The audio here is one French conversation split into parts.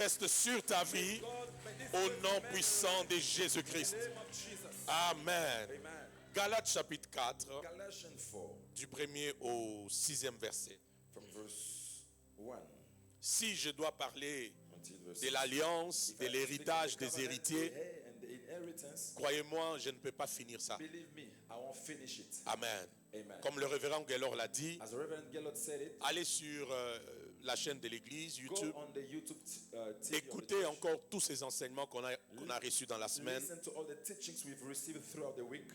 manifeste sur ta vie au nom puissant de Jésus-Christ. Amen. Galates chapitre 4, Galatians 4, du 1er au 6e verset. from verse 1 Si je dois parler until verse de l'alliance, If de I l'héritage speak of the des covenant, héritiers, the heir and the inheritance, croyez-moi, je ne peux pas finir ça. believe me, I won't finish it. Amen. Amen. Comme le révérend Gaylor l'a dit, As the Reverend Gellert said it, allez sur la chaîne de l'église, go YouTube, on the YouTube TV of the écoutez church. encore tous ces enseignements qu'on a reçus dans la semaine. Listen to all the teachings we've received throughout the week.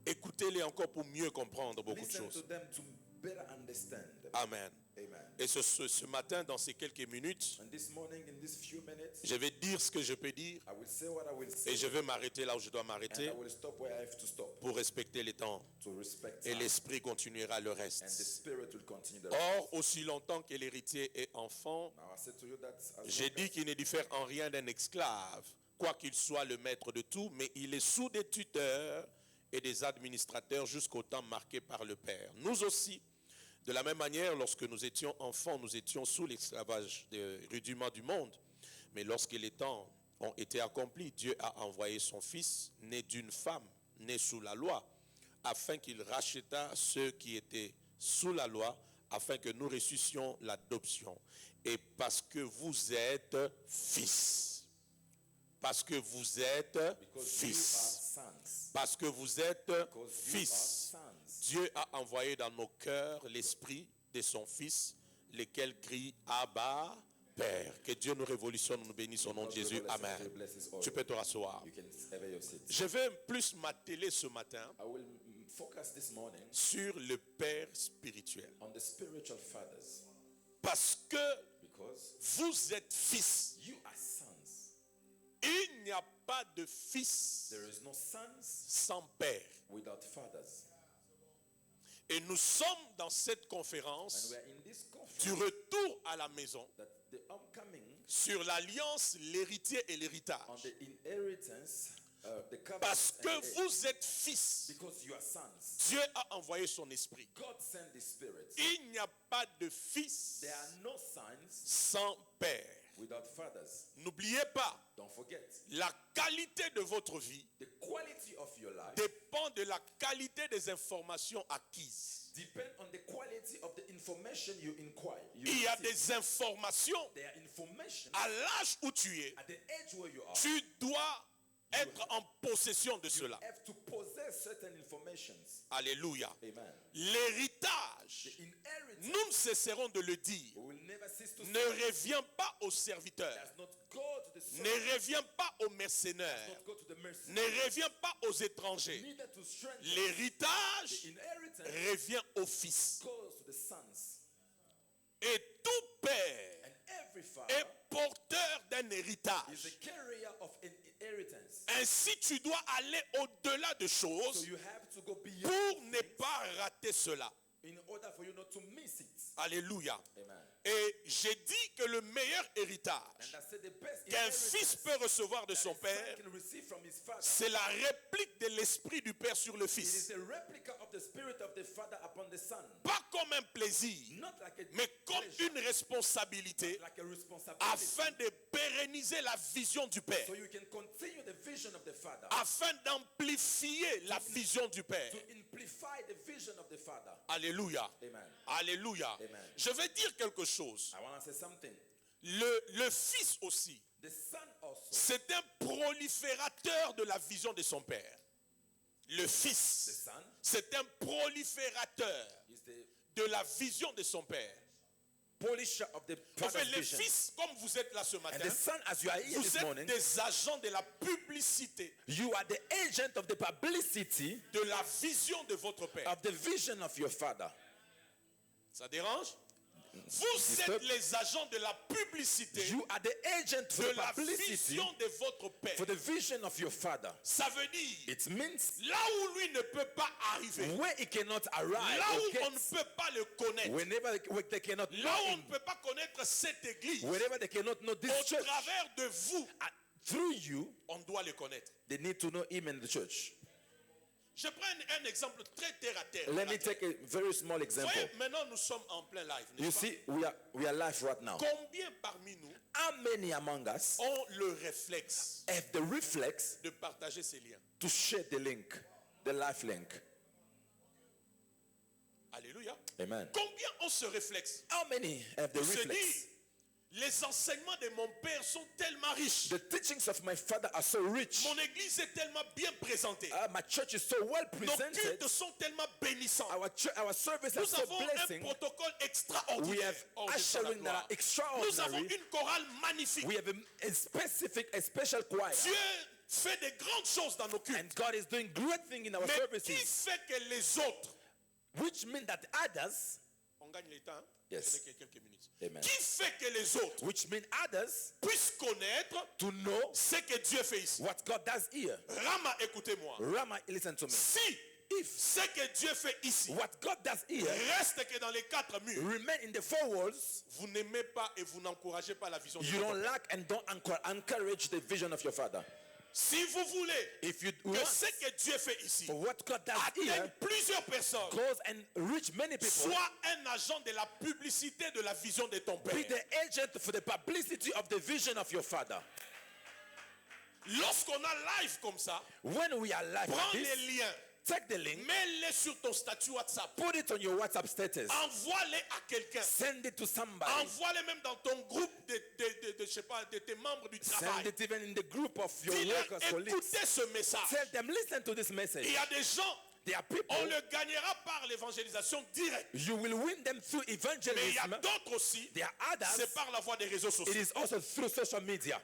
Écoutez-les encore pour mieux comprendre beaucoup de Listen to choses. them to better understand them. Amen. Amen. Et ce matin, dans ces quelques minutes, And this morning, in these few minutes, je vais dire ce que je peux dire I will say what I will say, et je vais m'arrêter là où je dois and m'arrêter I will stop where I have to stop pour respecter les temps. to respect Et time. l'esprit continuera le And the reste. Spirit will continue the Or, aussi longtemps que l'héritier est enfant, Now I said to you that as j'ai dit qu'il ne diffère en rien d'un esclave, quoiqu'il soit le maître de tout, mais il est sous des tuteurs et des administrateurs jusqu'au temps marqué par le Père. Nous aussi, de la même manière, lorsque nous étions enfants, nous étions sous l'esclavage des rudiments du monde. Mais lorsque les temps ont été accomplis, Dieu a envoyé son Fils, né d'une femme, né sous la loi, afin qu'il racheta ceux qui étaient sous la loi, afin que nous reçussions l'adoption. Et parce que vous êtes fils. Parce que vous êtes because you are fils. sons. Parce que vous êtes Because you fils. are sons. Dieu a envoyé dans nos cœurs l'esprit de son Fils, lequel crie Abba, Père. Que Dieu nous révolutionne, nous bénisse au nom de Jésus. Amen. Tu peux te rasseoir. You can have your seat. Je vais plus m'atteler ce matin I will focus this morning sur le Père spirituel. on the spiritual fathers Parce que because vous êtes fils. you are sons. Il n'y a pas de fils There is no sons sans père. without fathers. Et nous sommes dans cette And conférence we are in this du conference retour à la maison that the upcoming sur l'alliance, l'héritier et on l'héritage. the inheritance, the Parce covenant, que and vous êtes fils, because you are sons. Dieu a envoyé son esprit. God sent the Spirit. Il n'y a pas de fils There are no sons sans père. without fathers. N'oubliez pas, Don't forget, la qualité de votre vie the quality of your life dépend de la qualité des informations acquises. depend on the quality of the information you inquire. You Il y a receive. des informations There are information à l'âge où tu es. at the age where you are. Tu dois être en possession de You cela. have to possess certain informations. Alléluia. Amen. L'héritage, The inheritance, nous ne cesserons de le dire, we will never cease to ne say, revient pas aux serviteurs, does not go to the servant, ne revient pas aux does mercenaires, not go to the mercy, ne revient pas aux étrangers. neither to strangers. L'héritage The inheritance revient aux fils. goes to the sons. Et tout père And every father est porteur d'un is a héritage. carrier of an inheritance. Ainsi, tu dois aller au-delà de So choses you have to go beyond pour ne things pas rater cela. in order for you not to miss it. Alléluia. Amen. Et j'ai dit que le meilleur And héritage I said the best qu'un fils inheritance peut recevoir de that son a son père, can receive from his father, c'est la réplique de l'esprit du père sur le it is fils. a replica of the spirit of the father upon the son. Pas comme un plaisir, Not like a mais comme pleasure, une responsabilité like a responsibility. afin de pérenniser la vision du père, So you can continue the vision of the father, afin d'amplifier la vision du père. to amplify the vision of the father. Alléluia. Amen. Alléluia. Amen. Je vais dire quelque chose. I want to say something. Le fils aussi, The son also c'est un proliférateur de la vision de son père. Le the fils, son c'est un proliférateur is the de la vision de son père. polisher of the En fait, father's les vision. fils, comme vous êtes là ce And matin, the son, as you are here vous this êtes morning, des agents de la publicité you are the agent of the publicity de la vision de votre père. of the vision of your father. Ça dérange? Vous êtes les agents de la publicité You are the agent for de the la publicity vision de votre père. for the vision of your father. Ça veut dire, It means là où lui ne peut pas arriver, where he cannot arrive, là or où on get, ne peut pas le connaître, whenever they cannot là où know on ne him, peut pas connaître cette église, whenever they cannot know au this church, travers de vous, through you, on doit le connaître. they need to know him in the church. Je prends un exemple très terre à terre. Let me take a very small Vous example. voyez, maintenant nous sommes en plein live. You N'est-ce pas? see, we are live right now. Combien parmi nous How many among us ont le réflexe have the reflex de partager ces liens? to share the link, the life link? Alléluia. Amen. Combien ont ce réflexe? How many have the De se reflex? dire, les enseignements de mon père sont tellement riches. The teachings of my father are so rich. Mon église est tellement bien présentée. My church is so well Nos presented. cultes sont tellement bénissants. Our service are Nous so avons un blessing. protocole We extraordinaire. have hors de sa ushering that are gloire. Nous avons extraordinary. une chorale magnifique. We have a special choir. Dieu fait de grandes choses dans nos cultes. And God is doing great things in our Mais qui services. fait que les autres, Which means that others, on gagne le temps, hein? Yes. Ce n'est que quelques minutes. Amen. Qui fait que les autres which means others puissent connaître to know ce que Dieu fait ici? what God does here. Rama, écoutez-moi. Rama, listen to me. Si If ce que Dieu fait ici what God does here reste que dans les quatre murs, remain in the four walls, vous n'aimez pas et vous n'encouragez pas la vision de you votre don't Père. lack and don't encourage the vision of your father. Si vous voulez If you que want ce que Dieu fait ici for what God does atteigne here plusieurs personnes, goes and reach many people, sois un agent de la publicité de la vision de ton be Père. the agent for the publicity of the vision of your father. Lorsqu'on a live comme ça, When we are live prends like les this, liens, take the link, mets-les sur ton statut WhatsApp, put it on your WhatsApp status, envoie-les à quelqu'un, send it to somebody, envoie-les même dans ton groupe je sais pas, de tes membres du send travail. it even in the group of your Dis-leur, workers, colleagues. écoutez ce message. Tell them, listen to this message. Il y a des gens, There are people, on le gagnera par l'évangélisation directe. you will win them through Mais il y a evangelism. d'autres aussi, There are others, c'est par la voie des réseaux it sociaux. is also through social media.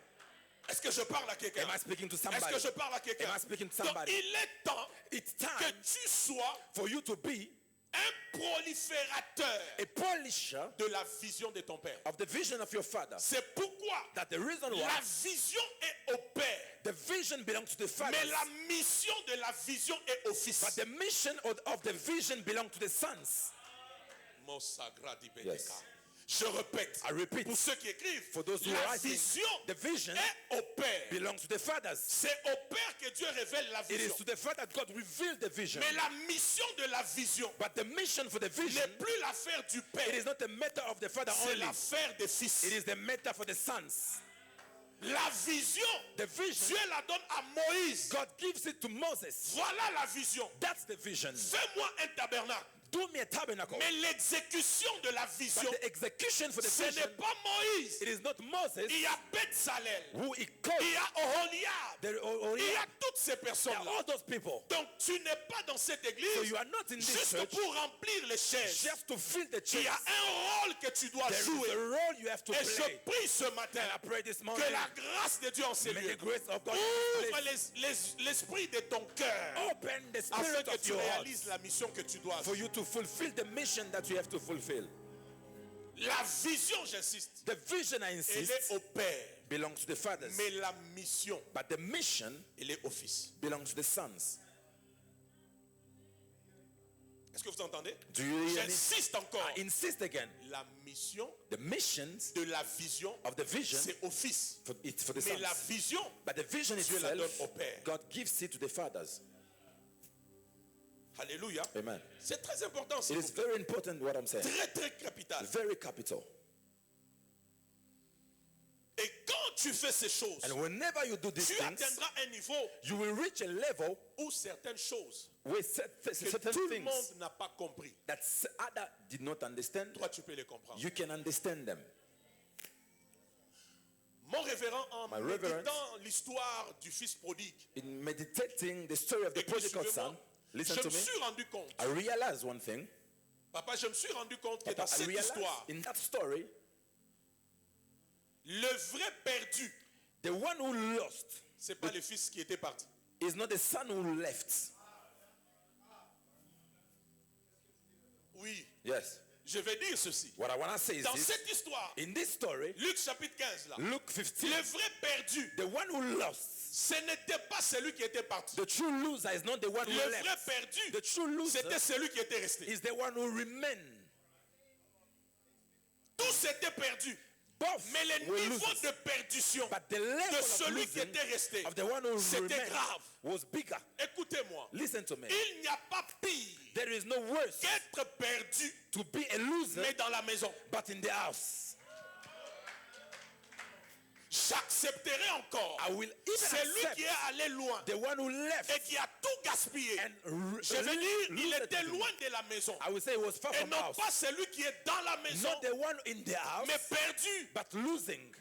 Est-ce que je parle à quelqu'un? Am I speaking to Est-ce somebody? que je parle à quelqu'un? Am I speaking to Donc somebody? il est temps It's que time tu sois for you to be un proliférateur a polisher de la vision de ton Père. of the vision of your father. C'est pourquoi That the reason why la vision est au Père, the vision belongs to the father, mais la mission de la vision est au Fils. but the mission of the vision belongs to the sons. Mon sagradi Yes. Bedeka. Je répète, I repeat, pour ceux qui écrivent, for those who la are writing, vision the vision est au Père. belongs to the fathers. C'est au Père que Dieu révèle la It vision. is to the father that God revealed the vision. Mais la mission de la vision But the mission for the vision, n'est plus l'affaire du it Père, is not the matter of the father c'est only. l'affaire des fils. It is the matter for the sons. La vision, The vision, Dieu la donne à Moïse. God gives it to Moses. Voilà la vision. That's the vision. Fais-moi un tabernacle. Do me a tabernacle. Mais l'exécution de la vision, But the execution for the ce vision, n'est pas Moïse. it is not Moses Il y a Bezalel, who he called. il y a Oholiab, There il y a toutes ces are personnes-là. all those people. Donc tu n'es pas dans cette So église you are not in this juste church pour remplir les chaises. just to fill the Il church. y a un rôle que tu dois There is jouer. a role you have to Et je play. prie ce matin And I pray this morning, que la grâce de Dieu en ces may lieux the grace of God ouvre l'esprit de ton cœur open the afin spirit que of tu your heart réalises la mission que tu dois for faire. you to fulfill the mission that you have to fulfill. La vision, j'insiste, The vision, I elle insist, est au Père. belongs to the fathers. Mais la mission, But the mission elle est au Fils. belongs to the sons. Est-ce que vous entendez? Do you hear me? J'insiste encore. I insist again. La mission The missions de la vision, of the vision, c'est au Fils. it's for the Mais la sons. vision, But the vision Dieu la donne itself, au Père. God gives it to the fathers. alléluia, Amen. c'est très important. It s'il is vous plaît. very important what I'm saying. Très, très capital. Very capital. Et quand tu fais ces choses, And whenever you do these tu things, atteindras un niveau you will reach a level où certaines choses with que certain tout le things monde n'a pas compris, that other did not understand. toi tu peux les comprendre. You can understand them. Mon révérend, en My reverend, méditant l'histoire du fils prodigue, In meditating the story of the écoute, prodigal son, suivez-moi, listen je to me me. suis rendu compte, I realized one thing. papa, je me suis rendu compte que Papa, dans I cette realized histoire, in that story, le vrai perdu, the one who lost c'est pas le fils qui était parti. is not the son who left. Oui, Yes. je vais dire ceci. What I want to say is Dans this. cette histoire, In this story, Luc chapitre 15 là, Luke 15, le vrai perdu, the one who lost, ce n'était pas celui qui était parti. the true loser is not the one who Le vrai left. perdu, The true loser c'était celui qui était resté. is the one who remained. Tous étaient perdus. Both Mais le were niveau losers. de perdition But the de level of celui qui losing était resté, of the one who c'était remained grave. was bigger. Écoutez-moi, Listen to me. il n'y a pas pire There is no worse qu'être perdu, to be a loser mais dans la maison. but in the house. j'accepterai encore I will even celui accept qui est allé loin the one who left et qui a tout gaspillé. and Je veux dire, il lose était everything. loin de la maison. I will say it was far Et from non house. pas celui qui est dans la maison, Not the one in the house, mais perdu. but losing.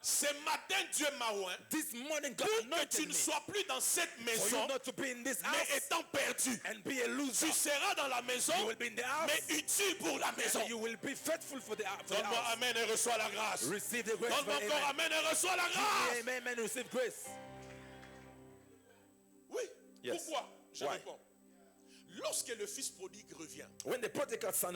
Ce matin, Dieu m'a oint This morning, God pour que tu anointed ne me sois plus dans cette for maison, you not to be in this mais house étant perdu. and be a loser. Tu seras dans la maison, You will be in the house mais utile pour la maison. and you will be faithful for the Donne-moi house. amen et reçois la grâce. Receive the grace. Donne-moi for encore amen. amen et reçois la grâce. Amen, amen. Receive grace. Oui. Yes. Pourquoi? Je Why? réponds. Lorsque le fils prodigue revient, When the prodigal son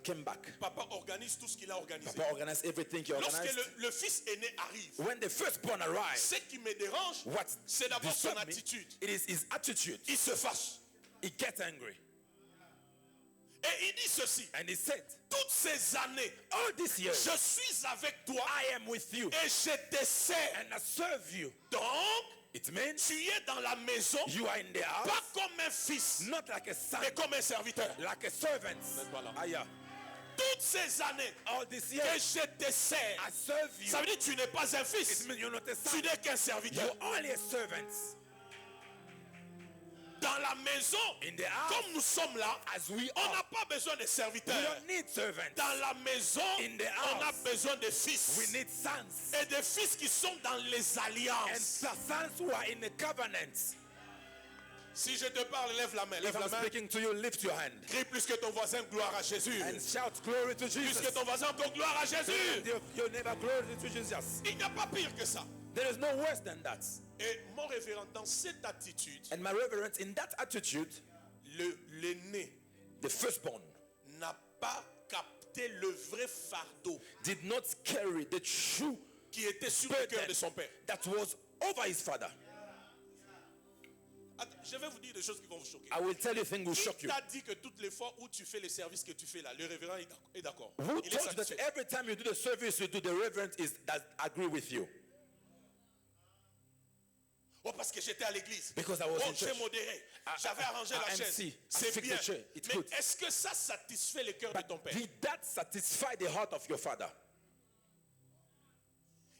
came back, papa organise tout ce qu'il a organisé. Papa organized everything he Lorsque organized. le fils aîné arrive, When the firstborn arrived, ce qui me dérange, what c'est d'abord son disturbed me, attitude. it is his attitude. Il se fâche. He gets angry. Et il dit ceci: And he said, toutes ces années, all this year, je suis avec toi I am with you et je te sers. and I serve you. Donc, It means tu es dans la maison, you are in the house, pas comme un fils, not like a son, mais comme un serviteur. like a servant. Voilà. Aya. Toutes ces années All this que year, je te sers, I serve you. ça veut dire que tu n'es pas un It fils, means you're not a tu son. n'es qu'un serviteur. You're only a servant. Dans la maison, In the house, comme nous sommes là, as we on n'a are, pas besoin de we serviteurs. don't need servants. Dans la maison, In the on a house, besoin de We fils. need sons. Et des fils qui sont dans les And alliances. sons who are in a covenant. Si je te parle, lève la main. If Lève la I'm main. speaking to you, lift your hand Crie plus que ton voisin, gloire à Jésus. and shout glory to Plus Jesus. que ton voisin, encore gloire à Jésus. Your neighbor, glory to Jesus. Il n'y a pas pire que ça. There is no worse than that. Et mon révérend, dans cette attitude, And my reverence, in that attitude, l'aîné the firstborn n'a pas capté le vrai fardeau did not carry the true qui était sur le cœur de son père. that was over his father. Attends, je vais vous dire des choses qui vont vous choquer. I will tell you things will shock Qui you. t'a dit que toutes les fois où tu fais les services que tu fais là, le révérend est d'accord? Who Il est told you that satisfait. every time you do the service you do, the reverend is that agree with you? Oh, parce que j'étais à l'église. Because I was Oh, in j'ai church. modéré. J'avais arrangé la MC. chaise. I C'est fixed bien. the chair. It's Mais good. est-ce que ça satisfait le cœur de But ton père? did that satisfy the heart of your father?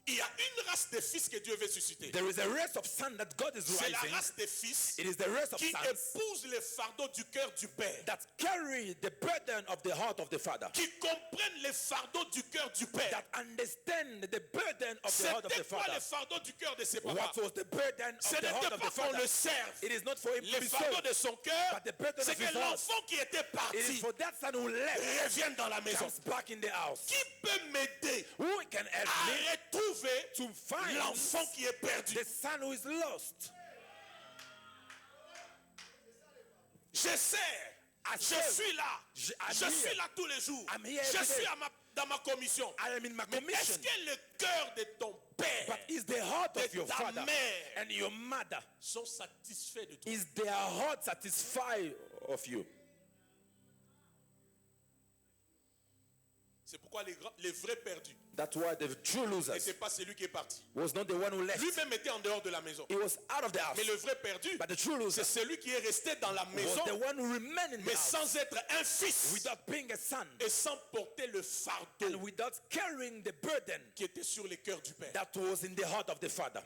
Il y a une race de fils que Dieu veut susciter. There is a race of sons that God is C'est la rising. race des fils It is the race of qui sons épousent le fardeau du cœur du père. that carry the burden of the heart of the father. Qui comprennent le fardeau du cœur du père. That understand the burden of the heart of the C'était quoi father. le fardeau du cœur de ses What papas? was the burden Ce of the heart n'était of pas the qu'on father? le serve. It is not for him to Le be fardeau served, de son cœur, but the burden c'est of que his heart. l'enfant qui était It is parti for that son who left revienne dans la maison. comes back in the house. Qui peut m'aider Who can help à me retrouver to find l'enfant qui est perdu? the son who is lost? Je sers. Je serve. suis là. Je- Je I'm suis here. là tous les jours. I'm here Je every suis day. dans ma commission. I am in my Mais est-ce commission. que le cœur de ton père But is the heart of de your ta father mère and your mother, sont satisfaits de toi? is their heart satisfied of you? C'est pourquoi les vrais perdus, That's why the true et losers c'est pas celui qui est parti. was not the one who left. Lui-même était en dehors de la maison. He was out of the house. Mais le vrai perdu, But the true c'est loser celui qui est resté dans la maison, was the one who remained in the mais house sans être un fils without being a son et sans porter le fardeau and without carrying the burden qui était sur les cœurs du père. that was in the heart of the father,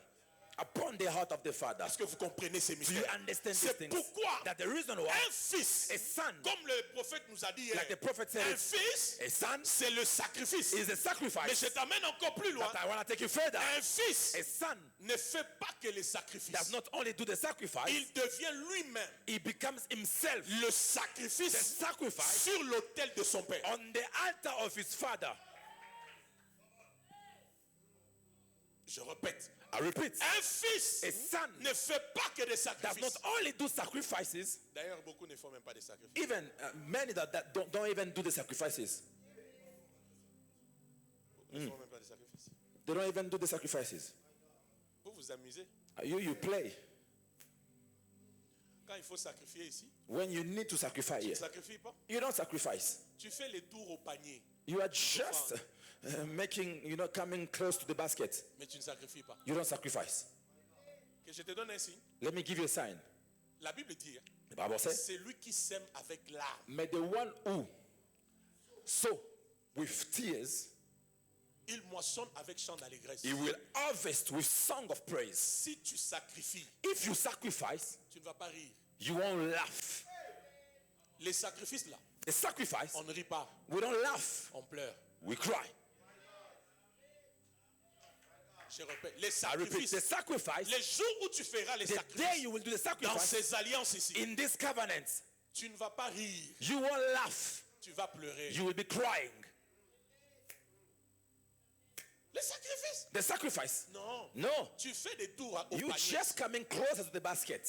upon the heart of the father. Est-ce que vous comprenez ces Do you mystères? understand these C'est things? pourquoi That the reason why un fils, a son, comme le prophète nous a dit hier, like the prophet said, un fils, a son c'est le sacrifice. is a Mais sacrifice. je t'amène encore plus loin. But I want to take you further. Un fils A son ne fait pas que les does sacrifices. not only do the sacrifice, Il devient lui-même he becomes himself le the sacrifice sacrifice sur l'autel de son père. on the altar of his father. Je répète, I repeat, un fils a son ne fait pas que des does sacrifices. not only do sacrifices, D'ailleurs, beaucoup ne font même pas des sacrifices. even many that don't even do the sacrifices. Beaucoup ne font même pas des sacrifices. They don't even do the sacrifices. Vous vous amusez. You play. Quand il faut sacrifier ici, When you need to sacrifice tu ne here, sacrifies pas. you don't sacrifice. Tu fais les tours au panier, You are just making, coming close to the basket. mais tu ne sacrifies pas. You don't sacrifice. Que je te donne un signe. Let me give you a sign. La Bible dit, hein, The Bible says, c'est lui qui sème avec larmes. may the one who sow with tears Il moissonne avec chant d'allégresse. He will harvest with song of praise. Si tu sacrifies, If you sacrifice, tu ne vas pas rire. you won't laugh. Les sacrifices là, The sacrifice, on ne rit pas, we don't laugh, on pleure. we cry. Je répète, les I repeat, sacrifices, the sacrifice, les jours où tu feras les the day sacrifices you will do the dans sacrifice ces alliances ici, in this covenant, tu ne vas pas rire, you won't laugh, tu vas pleurer. you will be crying. Les sacrifices? The sacrifice, Non. no, Tu fais des tours au you panier. just coming closer to the basket.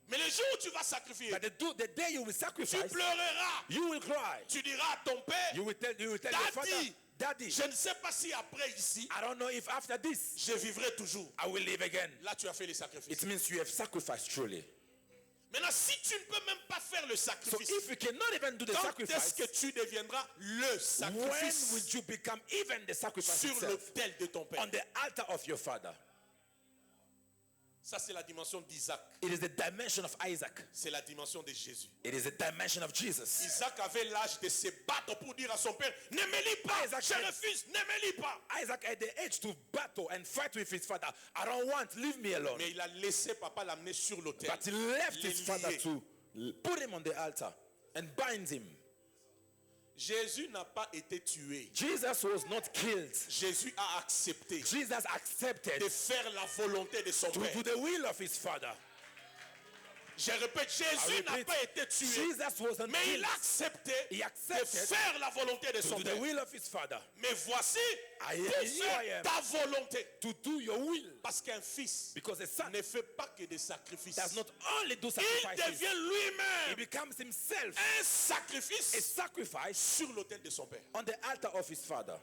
Mais le jour où tu vas sacrifier, But the day you will tu sacrifice, pleureras. you will cry. Tu diras à ton père, You will tell your father, Daddy, Daddy, je ne sais pas si après ici, I don't know if after this je vivrai toujours. I will live again. Là, tu as fait les sacrifices. It means you have sacrificed truly. Maintenant, si tu ne peux même pas faire le So sacrifice, if you cannot even do the quand est-ce sacrifice, que tu deviendras le when will sacrifice you become even the sacrifice sur itself l'autel de ton père? on the altar of your father? Ça, c'est la dimension d'Isaac. It is the dimension of Isaac. C'est la dimension de Jésus. It is the dimension of Jesus. Isaac avait l'âge de se battre pour dire à son père, ne me lis pas, Isaac je said- refuse, ne me lis pas. Isaac had the age to battle and fight with his father. I don't want, leave me alone. Mais il a laissé papa l'amener sur l'autel. But he left Les his father lier. to put him on the altar and bind him. Jésus n'a pas été tué. Jesus was not killed. Jésus a accepté Jesus accepted de faire la volonté de son to père. do the will of his father. Je répète, Jésus n'a repeat, pas été tué, Jesus wasn't mais killed il a accepté He de accepted faire la volonté de to son do the père. will of his father. Mais voici, I am- pour here I faire am. ta volonté. To do your will. Parce qu'un fils Because a son ne fait pas que des sacrifices. does not only do Il sacrifices, devient he lui-même becomes himself un a sacrifice sacrifice sur l'autel de son père. on the altar of his father.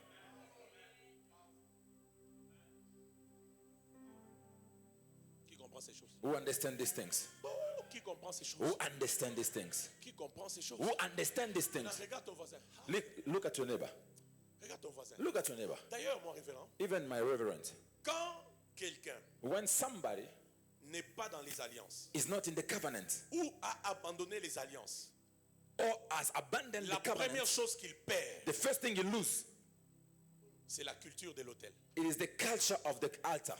Qui comprend ces choses? Who understand these things? Oh, qui comprend ces choses? Who understand these things? Qui comprend ces choses? Who understand these Maintenant, things? regarde ton voisin. Look at your neighbor. Regarde ton voisin. Look at your neighbor. D'ailleurs, mon révérend, Even my reverend. quand quelqu'un When somebody n'est pas dans les alliances is not in the covenant ou a abandonné les alliances, or has abandoned la the covenant, première chose qu'il perd, the first thing you lose, c'est la culture de l'autel. it is the culture of the altar.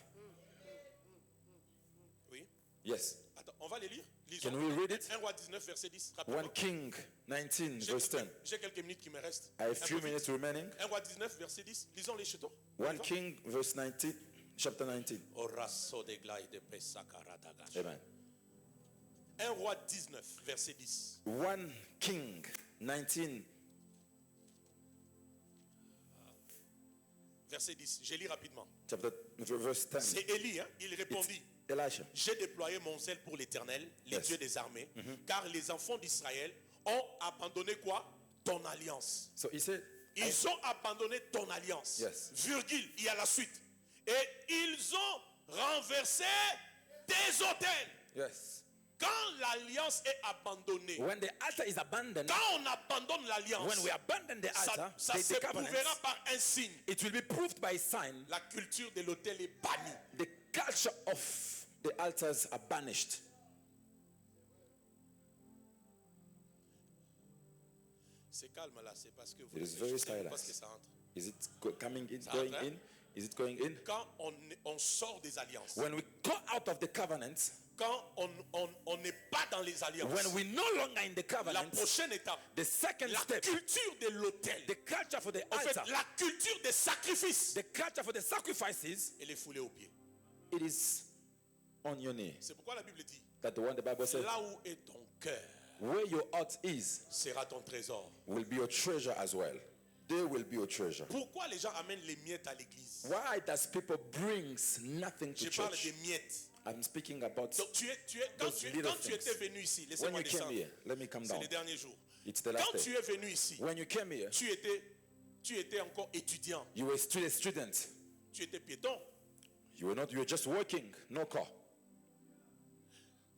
Oui. Yes. Attends, on va les lire. Lisons. Can we read it? 1 roi 19, verset 10. 1 Rapidement. King 19, verse 10. J'ai quelques minutes qui me restent. I have Un few peu minutes vite. remaining. 1 roi 19, verset 10. Lisons-les chez toi. 1 King, verse 19, chapter 19. Amen. 1 roi 19, verset 10. 1 King 19, Verset 10. Je lis rapidement. chapter, verse 10. C'est Élie, hein? Il It's répondit. Elisha. J'ai déployé mon zèle pour l'Éternel, les Yes. dieux des armées, car les enfants d'Israël ont abandonné quoi? Ton alliance. So he said, Ils ont abandonné ton alliance. Yes. Virgule, il y a la suite. Et ils ont renversé tes autels. yes. Quand l'alliance est abandonnée, When the altar is abandoned, quand on abandonne l'alliance, when we abandon the altar, ça se the covenant, prouvera par un signe. it will be proved by a sign. La culture de l'autel est bannie. The culture of the altars are banished. C'est calme là, c'est parce que vous It is very écoutez, parce silent. que ça entre. Is it coming in, Ça going entre, hein? in? Is it going in? Quand on sort des alliances, When we go out of the covenant, quand on n'est pas dans les alliances, when we're no longer in the la covenant, prochaine étape, the second la step, culture de l'autel, the culture for the en fait, altar, la culture des sacrifices, the culture for the sacrifices, elle est foulée aux pieds. it is on your knee. C'est pourquoi la Bible dit, That the one the Bible says, là où est ton cœur, where your heart is, sera ton trésor. will be your treasure as well. They will be your treasure. Pourquoi les gens amènent les miettes à l'église? Why does people brings nothing to Je parle church? des miettes. I'm speaking about Donc quand Those little tu things. étais venu ici, when laissez-moi you came descendre. here. Let me come C'est down. les derniers jours. It's the Quand last tu day. es venu ici, When you came here, tu étais encore étudiant, you were still a student. tu étais piéton. You were just working, no car.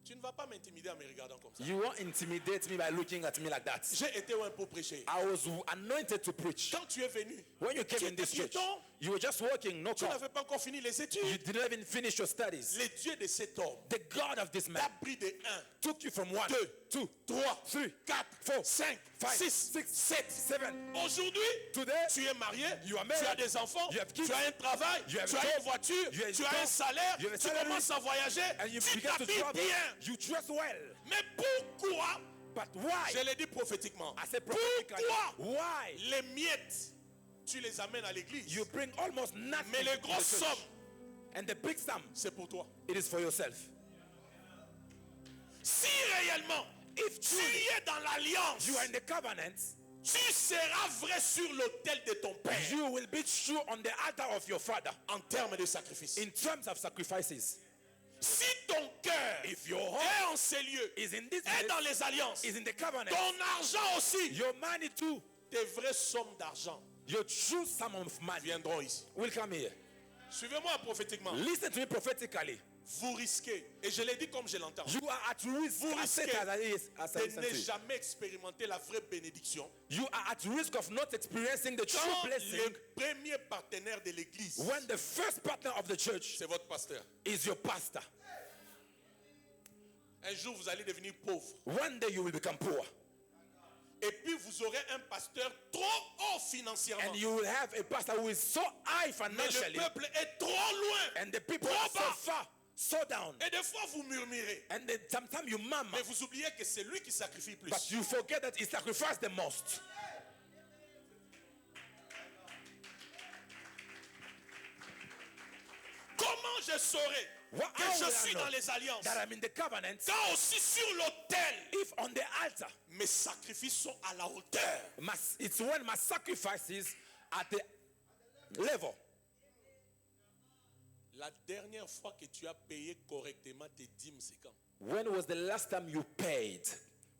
Tu ne vas pas m'intimider en me regardant comme ça. You won't intimidate me by looking at me like that. J'ai été un pour prêcher. I was anointed to preach. Quand tu es venu, When you tu came in étais this church, piéton, You were just working, no Tu call. n'avais pas encore fini les You études. didn't even finish your studies. Le Dieu de cet homme The God of this man t'a pris de 1, took you from 1, 2, 2, 3, 3, 4, 4, 5, 5, 6, 6, 7. 7. Aujourd'hui, Today, tu es marié, You are tu married. as des enfants, You have kids. tu as un travail, You have tu as job. une voiture, You have tu as un job. salaire, You have a tu salary. commences à voyager, and you tu begin to t'habilles travel. bien. You dress well. Mais pourquoi, But why? je l'ai dit prophétiquement, I said prophetically. pourquoi Why? les miettes, tu les amènes à l'église, You bring almost nothing. mais les to the grosses church. sommes, And the big sum, c'est pour toi. it is for yourself. Si réellement, If tu truly es dans l'alliance, you are in the covenant, tu seras vrai sur l'autel de ton père you will be true on the altar of your father en termes de sacrifice. in terms of sacrifices. Si ton cœur If your est heart en ces lieux, is in this est dans place, les alliances, is in the covenant, ton argent aussi, your money too, tes vraies sommes d'argent your true sum of money viendront ici. will come here. Suivez-moi prophétiquement. Listen to me prophetically. Vous risquez, et je l'ai dit comme je l'entends, You are at risk. Vous I said risquez as it is, as I de listen ne to you. jamais expérimenter la vraie bénédiction You are at risk of not experiencing the true quand blessing le premier partenaire de l'église, when the first partner of the church c'est votre pasteur. is your pastor. Un jour, vous allez devenir pauvre. One day you will become poor. Et puis, vous aurez un pasteur trop haut financièrement. And you will have a pastor who is so high Mais le financially, peuple est trop loin. and the people trop are so bas. far, so down. Et des fois, vous murmurez. And then sometimes you murmur, Mais vous oubliez que c'est lui qui sacrifie plus. but you forget that he sacrificed the most. Comment je saurai What que how will je I suis know dans les alliances that I'm in the covenant quand aussi sur l'autel, if on the altar, mes sacrifices sont à la hauteur. it's when my sacrifices at the level. La dernière fois que tu as payé correctement tes dîmes, c'est quand? When was the last time you paid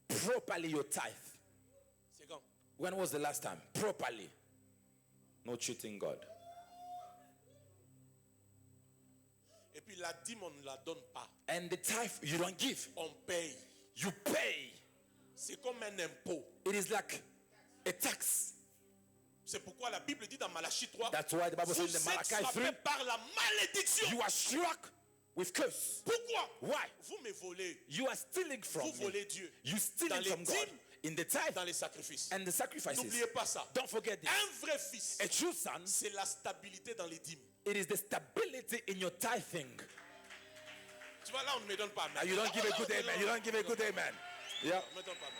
properly your tithe? C'est quand? When was the last time? Properly. No cheating God. Et puis la dîme, on ne la donne pas. And the tithe you don't give. On paye. You pay. C'est comme un impôt. It is like a tax. C'est pourquoi la Bible dit dans Malachie 3, That's why the Bible vous says in êtes Malachi 3, frappés par la malédiction. you are struck with curse. Pourquoi? Why? Vous me volez. You are stealing from Vous me. volez Dieu. You stealing Dans les from God. dîmes, In the tithe dans les sacrifices. and the sacrifices. N'oubliez pas ça. Don't forget this. Un vrai fils, A true son, c'est la stabilité dans les dîmes. it is the stability in your tithing. Tu vois, là, on ne me donne pas. And you don't give a good amen. You don't give a good amen. Yeah. On ne me donne pas.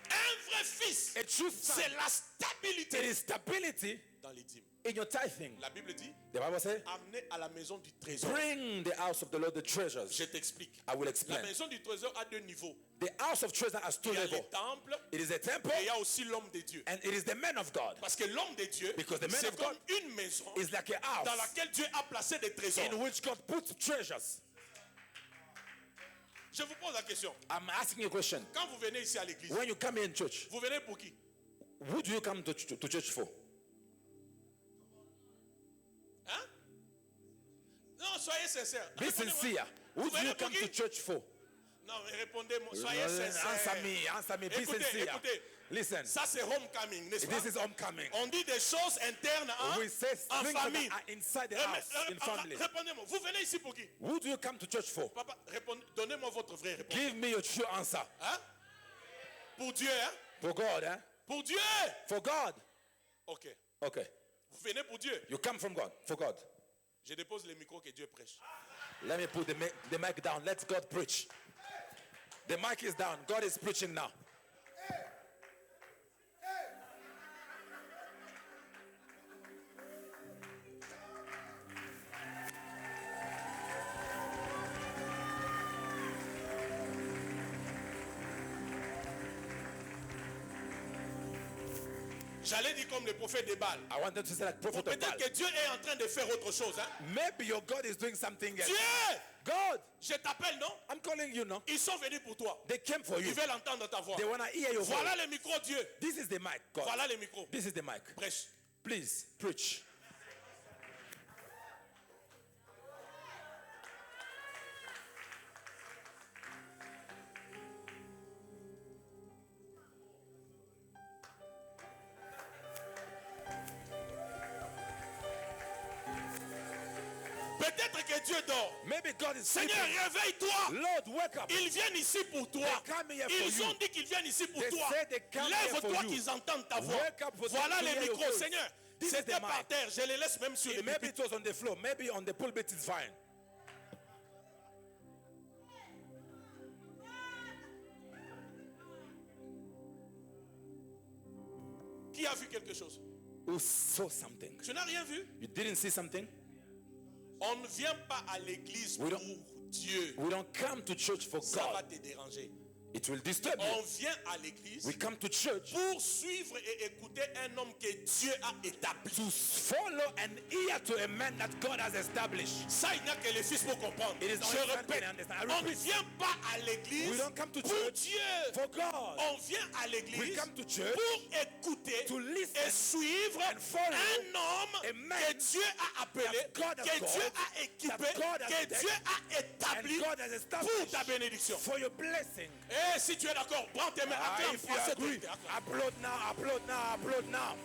Un vrai fils, A true son, c'est la it stabilité is stability dans les dîmes. in your tithing. La Bible dit, The Bible says, amenez à la maison du trésor. bring the house of the Lord the treasures. Je t'explique. I will La explain. maison du trésor a deux niveaux. The house of treasure has two Il y a levels. les temples It is a temple et il y a aussi l'homme de Dieu. and it is the man of God. Parce que l'homme de Dieu, Because the man c'est of comme God une maison It's like a house dans laquelle Dieu a placé des trésors. in which God puts treasures. Je vous pose la question. I'm asking you a question. Quand vous venez ici à l'église, When you come in church, vous venez pour qui? who do you come to church for? Hein? Non, soyez sincères. Be Répondez-moi. sincere. Who Vous do venez you pour come to qui? church for? Non, mais répondez-moi. Soyez sincères. Answer me. Be Écoutez, sincere. écoutez. Listen, Ça, c'est homecoming, n'est-ce pas? this is homecoming. On dit des choses internes hein, We say en things famille. that are inside the house, in family. Répondez-moi. Vous venez ici pour qui? Who do you come to church for? Papa, donnez-moi votre vraie réponse. Give me your true answer. Hein? Pour Dieu, hein? For God, eh? Pour Dieu. For God. Ok. Okay. Vous venez pour Dieu. You come from God. For God. Je dépose le micro que Dieu prêche. Let me put the mic down. Let God preach. The mic is down. God is preaching now. J'allais dire comme le prophète de Baal. I wanted to say like prophet of Baal. Peut-être que Dieu est en train de faire autre chose. Hein? Maybe your God is doing something else. Dieu, God, je t'appelle, non? I'm calling you now. Ils sont venus pour toi. They came for you. Ils veulent entendre ta voix. They want to hear your voice. Voilà le micro, Dieu. This is the mic, God. Voilà le micro. This is the mic. Prêche. Please, preach. Peut-être que Dieu dort. Maybe God is Seigneur, sleeping. réveille-toi. Lord, wake up. Ils viennent ici pour toi. They come here for Ils you. ont dit qu'ils viennent ici pour They toi. say they come here for Lève-toi you. qu'ils entendent ta voix. Wake up for them Voilà to les hear your micros. voice. Seigneur, This is c'était the par mic. terre. Je les laisse même sur les Maybe pupitres. it was on the floor. Maybe on the pulpit it's fine. Qui a vu quelque chose? Who saw something? Tu n'as rien vu? You didn't see something? On ne vient pas à l'église We pour don't- Dieu. We don't come to church for Ça va God. te déranger. It will disturb On you. vient à l'église We come to church pour suivre et écouter un homme que Dieu a établi. to follow and hear to a man that God has established. Ça, il n'y a que les fils pour comprendre. It is Je only son répète, can understand. I on ne repeat. vient pas à l'église We don't come to pour church Dieu. for God. On vient à We l'église come to church pour écouter to listen et suivre and follow un homme a man que Dieu a appelé, that God has que Dieu called, a équipé, that God has que decked, Dieu a établi and God has pour established ta bénédiction. for your blessing. Et si tu es d'accord, prends tes mains, acclame If you pour cette agree, vérité, acclame. applaud now, applaud now, applaud now.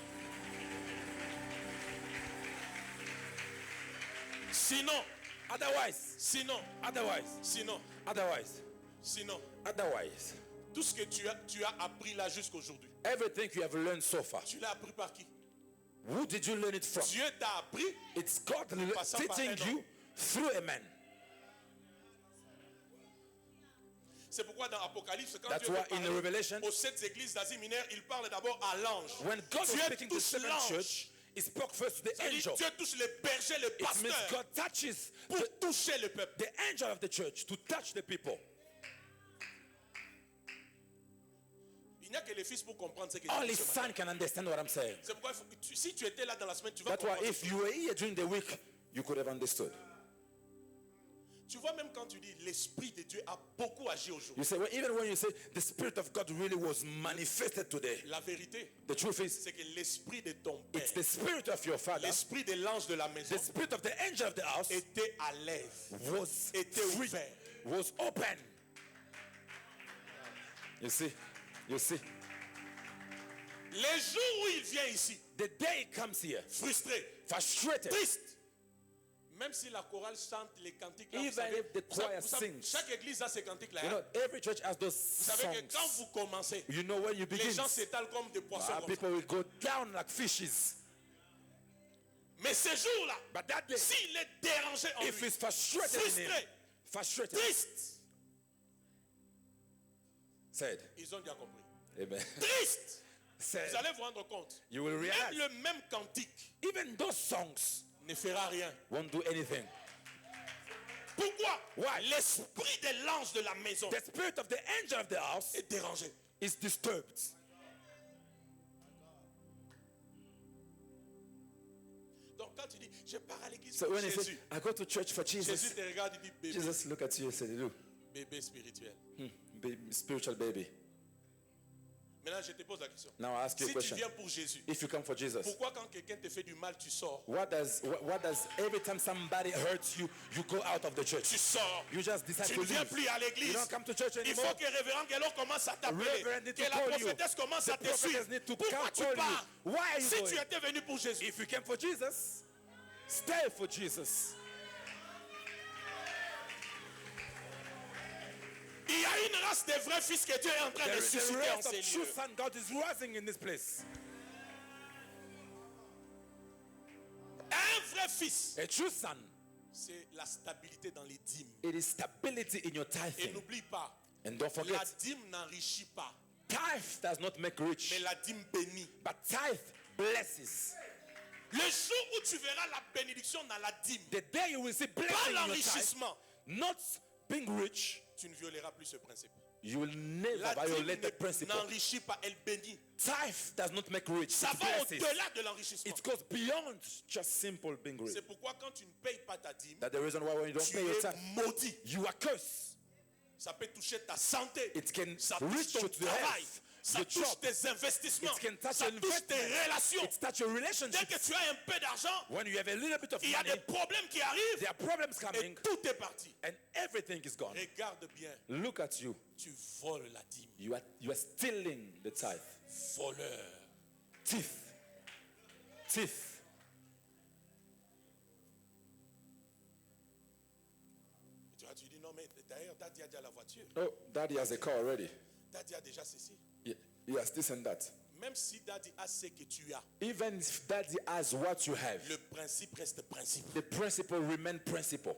Sinon, Otherwise, sinon, otherwise, tout ce que tu as appris là jusqu'aujourd'hui, everything you have learned so far, tu l'as appris par qui? who did you learn it from? Dieu t'a appris. It's God passant par teaching un you homme. through a man. C'est pourquoi dans Apocalypse, quand That's Dieu why veut in parler Revelation, aux 7 églises d'Asie mineure, il parle d'abord à l'ange. when God was Dieu speaking to the touche seventh l'ange. church, he spoke first to the C'est-à-dire, angel. Dieu touche les bergers, les It means pasteurs, God touches pour toucher le peuple. the angel of the church to touch the people. Il n'y a que les fils pour comprendre ce que Only je dis ce matin. son can understand what I'm saying. C'est pourquoi si tu étais là dans la semaine, tu vas That's why comprendre. if you were here during the week, you could have understood. Tu vois, même quand tu dis l'Esprit de Dieu a beaucoup agi aujourd'hui, You say, well, even when you say the Spirit of God really was manifested today, la vérité, the truth is, c'est que l'Esprit de ton Père, it's the Spirit of your Father, l'Esprit de l'ange de la maison, the Spirit of the angel of the house était à l'aise, was était free, ouvert. was open. You see? Les jours où il vient ici, The day he comes here, frustré, frustrated, triste, même si la chorale chante les cantiques là, vous Even savez, if the choir sings. chaque église a ses cantiques là. you know, every church has those Vous savez que quand songs. vous commencez, You know when you begin, les gens s'étalent comme des poissons. comme ça. people will go down like fishes. Mais ce jour-là, But that day, s'il est dérangé en if lui, he's frustrated in him, frustré, frustrated, triste, said, ils ont bien compris. amen, Triste, said, vous allez vous rendre compte. you will Même realize, le même cantique even those songs ne fera rien. won't do anything. Pourquoi? Why? L'esprit de l'ange de la maison The spirit of the angel of the house est dérangé. is disturbed. Donc quand tu dis, je pars à l'église So pour when he says, Jésus, I go to church for Jésus Jesus, te regarde et dit, bébé, Jesus look at you and say, look, bébé spirituel. spiritual baby. Maintenant, je te pose la question. Now I ask you a Si tu question. viens pour Jésus, If you come for Jesus, pourquoi quand quelqu'un te fait du mal, tu sors? what does every time somebody hurts you, you go out of the church? Tu sors. You just decide Tu to ne viens leave. plus à You l'église. don't come to church Il anymore. faut que révérend Guélon commence à t'appeler. Reverend need Que to la call you. prophétesse commence The à te suivre. prophetess need to Pourquoi tu call pars? you. Why are you Si going? tu étais venu pour Jésus, If you came for Jesus, stay for Jesus. il y a une race de vrais fils que Dieu est en train There de is a susciter en race of ces true lieux. son God is rising in this place. Un vrai fils, A true son, c'est la stabilité dans les dîmes. it is stability in your Et tithing. n'oublie pas, And don't la forget, dîme n'enrichit pas, tithe does not make mais rich, la dîme bénit. but tithe blesses. Le jour où tu verras la bénédiction dans la dîme, The day you will see pas blessing in your tithe, l'enrichissement, not being rich, tu ne violeras plus ce principe. you will never La dîme violate the principle. n'enrichit pas, elle bénit. Tithe does not make rich, Ça it va blesses. au-delà de l'enrichissement. It goes beyond just simple being rich. C'est pourquoi quand tu ne payes pas ta dîme, That's the reason why when you don't tu pay your es tithe, maudit. you are cursed. Ça peut toucher ta santé, It can ça touche reach ton you to the travail, health, ça your touche job. tes investissements, It can touch ça your touche tes investment. relations. It touch your Dès relationship. que tu as un peu d'argent, When you have a little bit of il y a money, des problèmes qui arrivent there are problems et coming, tout est parti. and everything is gone. Regarde bien, Look at you. tu voles la dîme. You are stealing the tithe. Voleur. Thief. Thief. tu dis non, mais d'ailleurs, Daddy a déjà la voiture. Oh, daddy has a car already. Daddy a déjà ceci. He has this and that. Même si Daddy a ce que tu as, Even if daddy has what you have, le principe reste principe. the principle remain principle.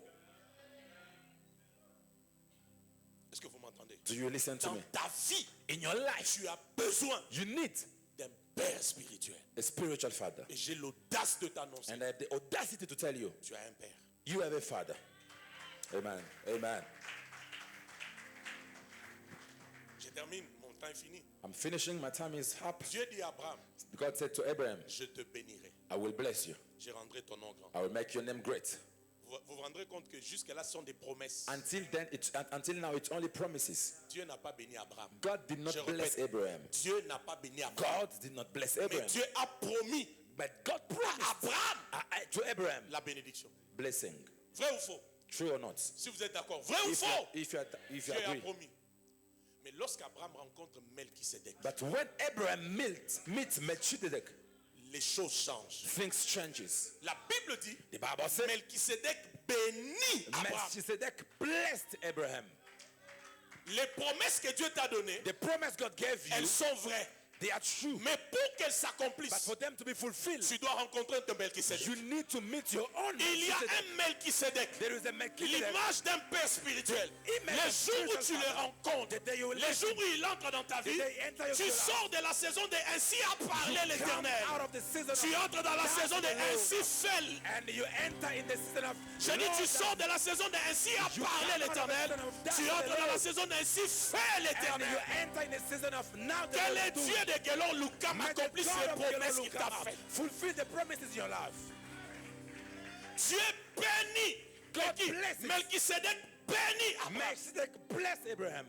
Est-ce que vous m'entendez? Do you listen to Dans me? ta vie, In your life, tu as besoin you need d'un père spirituel. a spiritual father. Et j'ai l'audace de t'annoncer. And I have the audacity to tell you, Tu as un père. you have a father. Amen. Amen. Je termine, mon temps est fini. I'm finishing. My time is up. Dieu dit à Abraham, God said to Abraham, je te bénirai. I will bless you. Je rendrai ton nom grand. I will make your name great. Vous vous rendrez compte que jusque-là, ce sont des promesses. Until now, it's only promises. Dieu n'a pas béni Abraham. God did not Je bless répète, Abraham. Dieu n'a pas béni Abraham. God did not bless Mais Abraham. Dieu a promis But God à promised Abraham to Abraham la bénédiction. blessing. Vrai ou faux? True or not? Si vous êtes d'accord, vrai ou If faux? you Dieu a agree. promis. Mais lorsqu'Abraham rencontre Melchisedec, But when Abraham meets Melchizedek, les choses changent. things changes. La Bible dit, The Bible says Melchisedec bénit Abraham. Melchizedek blessed Abraham. Les promesses que Dieu t'a données, The promise God gave you, elles sont vraies. they are true. Mais pour qu'elles But s'accomplissent, for them to be fulfilled, tu dois rencontrer un Melchisedec. you need to meet your own Il y a Melchizedek. un Melchisedec, There is a Melchizedek. l'image d'un père spirituel. Image Les of jours où spiritual tu le father. rencontres, The day you will les jours où il entre dans ta vie, The day he enter your tu life. sors de la saison de ainsi a parlé Come l'Éternel. out of the season Tu of entres dans la Thus saison de the Lord. ainsi fait. And you enter in the season of Je dis, tu Lord, sors de la saison de ainsi a You parlé come out of l'Éternel. the season of thus Tu the entres dans la Lord. saison de ainsi fait and you l'Éternel. enter in the season of now the Que Lord le do. Dieu de Guélon Lucam May the accomplisse God les of the Lord promesses qu'il look t'a up. faites. Fulfill the promises in your life. Dieu bénit. God Qui? blesses. Melchisedec bénit Abraham. Melchizedek bless Abraham.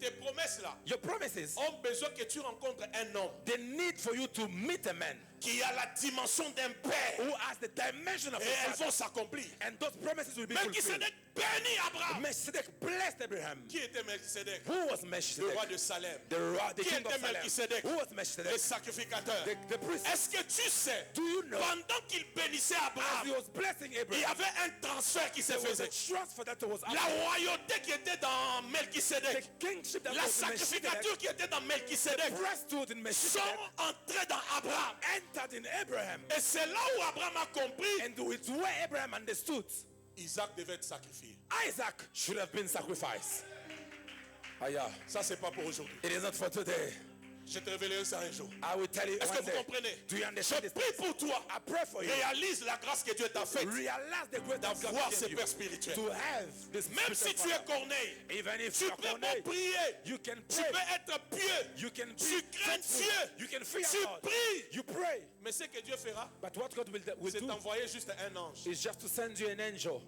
Tes promesses là Your promises, ont besoin que tu rencontres un homme they need for you to meet a man qui a la dimension d'un père. who has the dimension of Et a elles father. vont s'accomplir. And those promises will be fulfilled. Melchisedec bénit Abraham. Melchizedek blessed Abraham. Qui était Melchisedec? Who was Le Melchizedek? roi de Salem. The Qui king of était Salem. Melchisedec? Who was Le Melchizedek? sacrificateur. The priest. Est-ce que tu sais, Do you know, pendant qu'il bénissait as he Abraham, was blessing il y Abraham, avait un transfert qui se there was a faisait. transfer that was La royauté qui était dans the Melchisedec, kingship that la was in Melchizedek, sacrificature qui était dans Melchisedec, priesthood in sont Melchizedek, entrés dans Abraham. entered in Abraham. Et c'est là où Abraham a compris And it's where Abraham understood Isaac devait être sacrifié. Isaac should have been sacrificed. Yeah. Ça, c'est pas pour aujourd'hui. It is not for today. Je te révélerai ça un jour. I will tell you Est-ce one que vous day. comprenez? Do you Je understand this? prie pour toi. I pray for you. Réalise la grâce que Dieu t'a faite Realize the great of God d'avoir gave ce you. père spirituel. To have this Même si spiritual tu es father. Corneille, Even if tu you are peux Corneille, pas prier. you can Tu pray. peux être pieux. You can Tu be crains faithful. Dieu. You can fear Tu God. pries. You pray. Mais ce que Dieu fera, But what God will c'est do d'envoyer juste un ange. is just to send you an angel.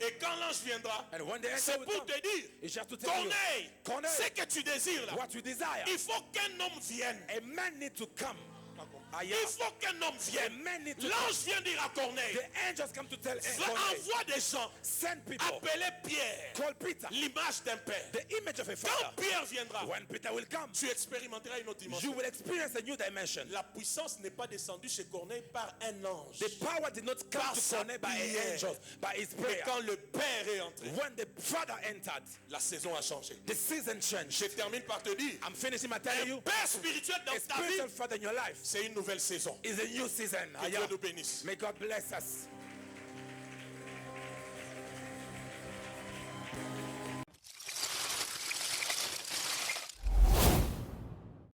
Et quand l'ange viendra, And when the c'est angel will pour come, te dire, it's just to tell you, Corneille, Corneille, ce que tu désires là, what you desire. il faut qu'un homme vienne. A man need to come. Il faut qu'un homme A vienne. man need to come. L'ange vient dire à Corneille, The angels come to tell Corneille, envoie des gens, send people, appelez Pierre, call Peter, l'image d'un père. the image of a Quand father. Pierre viendra, When Peter will come, tu expérimenteras une autre you dimension. will experience a new dimension. La puissance n'est pas descendue chez Corneille par un ange. The power did not come Par to sa Corneille by prière. an angel, by his Mais prayer. quand le père est entré, When the father entered, la saison a changé. the season changed. Je termine par te dire, I'm finishing by telling un you, père spirituel dans a ta vie, spiritual father in your life c'est une nouvelle saison. is a new season. Que Dieu nous bénisse. May God bless us.